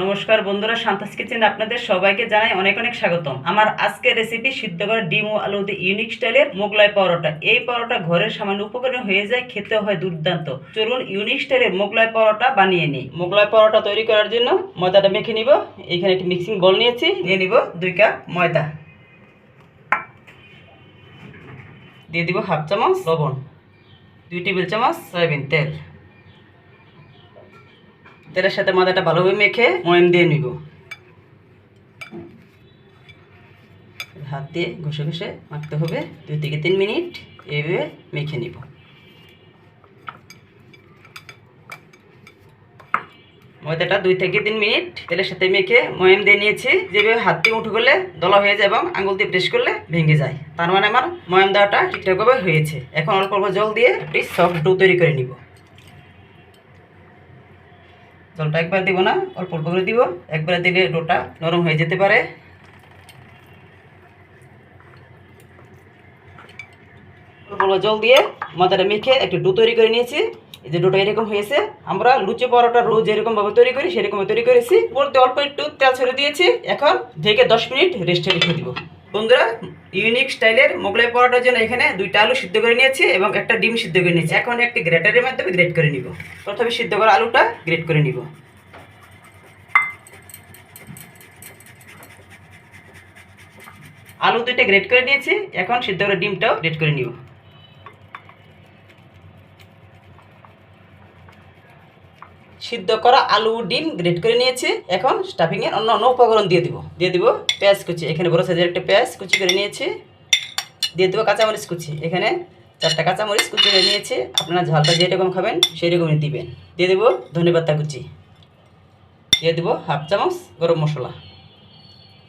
নমস্কার বন্ধুরা, শান্তাস কিচেনে আপনাদের সবাইকে জানাই অনেক অনেক স্বাগতম। আমার আজকের রেসিপি সিদ্ধ করা ডিম ও আলু দিয়ে ইউনিক স্টাইলের মোগলাই পরোটা। এই পরোটা ঘরের সামান্য উপকরণে হয়ে যায়, খেতে হয় দুর্দান্ত। চলুন ইউনিক স্টাইলের মোগলাই পরোটা বানিয়ে নিই। মোগলাই পরোটা তৈরি করার জন্য ময়দাটা মেখে নিব। এখানে একটি মিক্সিং বোল নিয়েছি, নিয়ে নিব 2 কাপ ময়দা, দিয়ে দিব হাফ চামচ লবণ, 2 টেবিল চামচ সয়াবিন তেল। তেলের সাথে ময়দাটা ভালোভাবে মেখে ময়াম দিয়ে নিব। হাত দিয়ে ঘষে ঘষে মাখতে হবে 2 থেকে 3 মিনিট। এইভাবে মেখে নিব। ময়দাটা 2 থেকে 3 মিনিট তেলের সাথে মেখে ময়াম দিয়ে নিয়েছি। যেভাবে হাত দিয়ে মুঠো করলে দলা হয়ে যায় এবং আঙুল দিয়ে প্রেস করলে ভেঙে যায়, তার মানে আমার ময়াম দেওয়াটা ঠিকঠাকভাবে হয়েছে। এখন অল্প অল্প জল দিয়ে একটি সফট ডো তৈরি করে নিব। জলটা একবার দিব না, অল্প অল্প করে দিব। একবারে দিলে ডোটা নরম হয়ে যেতে পারে। অল্প অল্প জল দিয়ে ময়দাটা মেখে একটু ডো তৈরি করে নিয়েছি। এই যে ডোটা এরকম হয়েছে। আমরা লুচি পরোটা রোজ এরকম ভাবে তৈরি করি, সেরকম তৈরি করেছি। উপরে অল্প একটু তেল ছড়িয়ে দিয়েছি। এখন ঢেকে 10 মিনিট রেস্টে রেখে দিব। বন্ধুরা, ইউনিক স্টাইলের মোগলাই পরোটার জন্য এখানে 2টা আলু সিদ্ধ করে নিয়েছি এবং একটা ডিম সিদ্ধ করে নিয়েছি। এখন একটি গ্রেটারের মাধ্যমে গ্রেট করে নিব। প্রথমে সিদ্ধ করা আলুটা গ্রেট করে নিব। আলু 2টা গ্রেট করে নিয়েছি। এখন সিদ্ধ করা ডিমটাও গ্রেট করে নিব। সিদ্ধ করা আলু ডিম গ্রেট করে নিয়েছি। এখন স্টাফিং এর অন্য অন্য উপকরণ দিয়ে দিব পেঁয়াজ কুচি। এখানে বড় সাইজের একটা পেঁয়াজ কুচি করে নিয়েছি। দিয়ে দেবো কাঁচামরিচ কুচি। এখানে 4টা কাঁচামরিচ কুচি করে নিয়েছি। আপনারা ঝালটা যেরকম খাবেন সেই রকমই দিবেন। দিয়ে দেবো ধনেপাতা কুচি। দিয়ে দেবো হাফ চামচ গরম মশলা।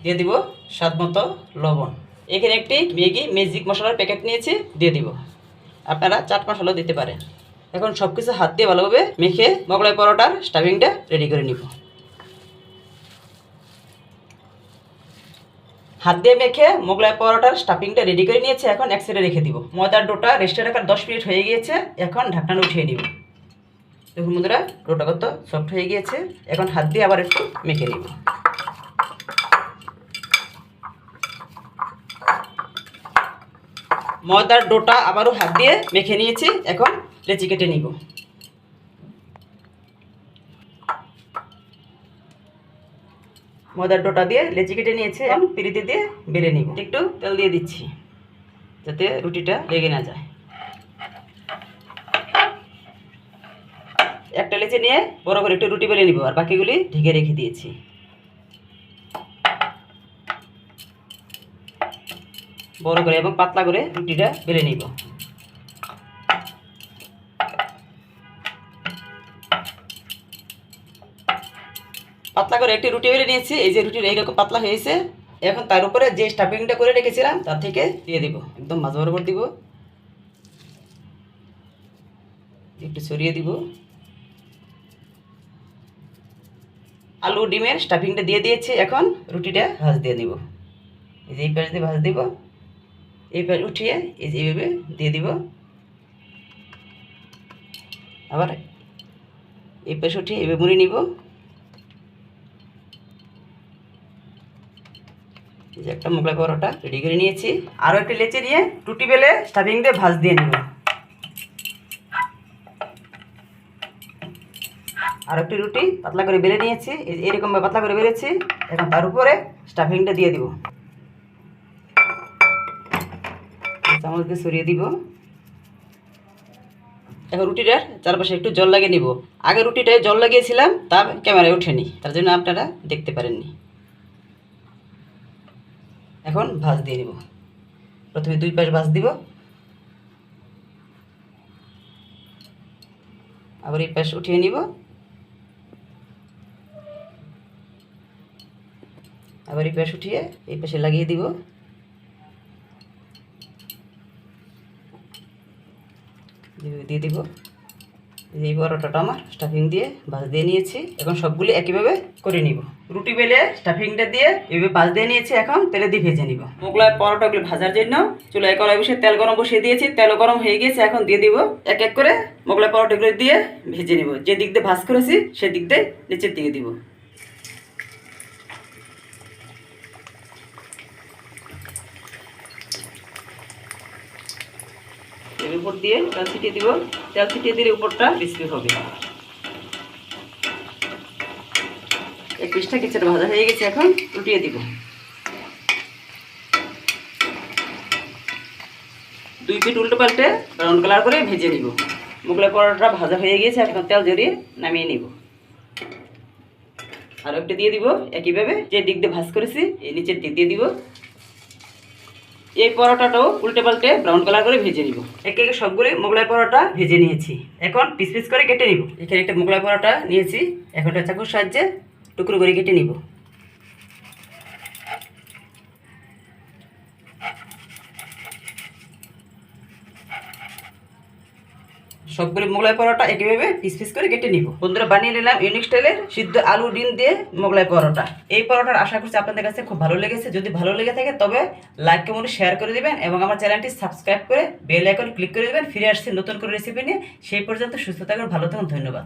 দিয়ে দিব স্বাদ মতো লবণ। এখানে একটি ম্যাজিক মশলার প্যাকেট নিয়েছি, দিয়ে দিব। আপনারা চাট মশলা দিতে পারেন। এখন সব কিছু হাত দিয়ে ভালোভাবে মেখে মোগলাই পরোটার স্টাফিংটা রেডি করে নিব। হাত দিয়ে মেখে মোগলাই পরোটার স্টাফিংটা রেডি করে নিয়েছে। এখন এক সাইডে রেখে দিব। ময়দার ডোটা রেস্টে রাখার 10 মিনিট হয়ে গিয়েছে। এখন ঢাকনা উঠিয়ে নিব। দেখুন বন্ধুরা, ডোটা কত সফট হয়ে গিয়েছে। এখন হাত দিয়ে আবার একটু মেখে নিব। ময়দার ডোটা আবারও হাত দিয়ে মেখে নিয়েছি। এখন লেচি কেটে নিব। ময়দার ডোটা দিয়ে লেচি কেটে নিয়েছি। এখন পিড়িতে দিয়ে বেলে নিব। একটু তেল দিয়ে দিচ্ছি যাতে রুটিটা লেগে না যায়। একটা লেচি নিয়ে বড় করে একটু রুটি বেলে নিব, আর বাকিগুলি ঢেকে রেখে দিয়েছি। বড় করে এবং পাতলা করে রুটিটা বেলে নিব। পাতলা করে একটি রুটি বেলে নিয়েছি। এই যে রুটির এইরকম পাতলা হয়েছে। এখন তার উপরে যে স্টাফিংটা করে রেখেছিলাম তার থেকে দিয়ে দিব। একদম মাঝ বরাবর দিব। একটু ছড়িয়ে দিব। আলু ডিমের স্টাফিংটা দিয়ে দিয়েছি। এখন রুটিটা ভাঁজ দিয়ে দিব। এই যে এই পাশ দিয়ে ভাঁজ দিব। এই পাশ উঠিয়ে এই যে এইভাবে দিয়ে দিব। আবার এই পাশ উঠিয়ে এইভাবে মুড়ে নিব। এই যে একটা মোগলাই পরোটা রেডি করে নিয়েছি। আরও একটি লেচি নিয়ে রুটি বেলে স্টাফিং দিয়ে ভাঁজ দিয়ে নিব। আর একটি রুটি পাতলা করে বেলে নিয়েছি। এরকমভাবে পাতলা করে বেলেছি। এখন তার উপরে স্টাফিংটা দিয়ে দিব। চামচ দিয়ে সরিয়ে দিব। এখন রুটিটার চারপাশে একটু জল লাগিয়ে নিব। আগে রুটিটায় জল লাগিয়েছিলাম, তা ক্যামেরায় ওঠেনি, তার জন্য আপনারা দেখতে পারেননি। এখন ভাঁজ দিয়ে দিব। প্রথমে 2 পাশ ভাঁজ দিব। আবার এই পাশ উঠিয়ে নিব। আবার এই পাশ উঠিয়ে এই পাশে লাগিয়ে দিব। দিয়ে দিব। এই পরোটাটা আমার স্টাফিং দিয়ে ভাঁজ দিয়ে নিয়েছি। এখন সবগুলি একইভাবে করে নিব। রুটি বেলে স্টাফিংটা দিয়ে এইভাবে ভাঁজ দিয়ে নিয়েছি। এখন তেলে দিয়ে ভেজে নিব। মোগলাই পরোটাগুলি ভাজার জন্য চুলায় কড়াই বসে তেল গরম বসিয়ে দিয়েছি। তেল গরম হয়ে গিয়েছে। এখন দিয়ে দিব এক এক করে মোগলাই পরোটাগুলি দিয়ে ভেজে নিব। যে দিক দিয়ে ভাঁজ করেছি সেদিক দিয়ে নিচের দিকে দিব। উপর দিয়ে তেল ছিটিয়ে দিব। তেল ছিটিয়ে দিলে উপরটা ক্রিস্পি হবে। এই পিসটা কিছুটা ভাজা হয়ে গেছে, এখন উল্টিয়ে দিব। 2 পিঠ উল্টো পাল্টে ব্রাউন কালার করে ভেজে নিব। মোগলাই পরোটা ভাজা হয়ে গেছে, এখন তেল জড়িয়ে নামিয়ে নিব। আর একটা দিয়ে দিব একইভাবে, যে দিক দিয়ে ভাজ করেছি এই নিচের দিক দিয়ে দিব। এই পরোটাটাও উল্টে পাল্টে ব্রাউন কালার করে ভেজে নিব। একে একে সবগুলি মোগলাই পরোটা ভেজে নিয়েছি, এখন পিস পিস করে কেটে নিব। এখানে একটা মোগলাই পরোটা নিয়েছি, এখন একটা চাকুর সাহায্যে টুকরো করে কেটে নিব। সবগুলি মোগলাই পরোটা একইভাবে পিস পিস করে কেটে নিব। বন্ধুরা, বানিয়ে নিলাম ইউনিক স্টাইলের সিদ্ধ আলু ডিম দিয়ে মোগলাই পরোটা। এই পরোটার আশা করছি আপনাদের কাছে খুব ভালো লেগেছে। যদি ভালো লেগে থাকে তবে লাইক কমেন্ট শেয়ার করে দিবেন এবং আমার চ্যানেলটি সাবস্ক্রাইব করে বেল আইকন ক্লিক করে দিবেন। ফিরে আসছি নতুন করে রেসিপি নিয়ে। সেই পর্যন্ত সুস্থ থাকুন, ভালো থাকুন, ধন্যবাদ।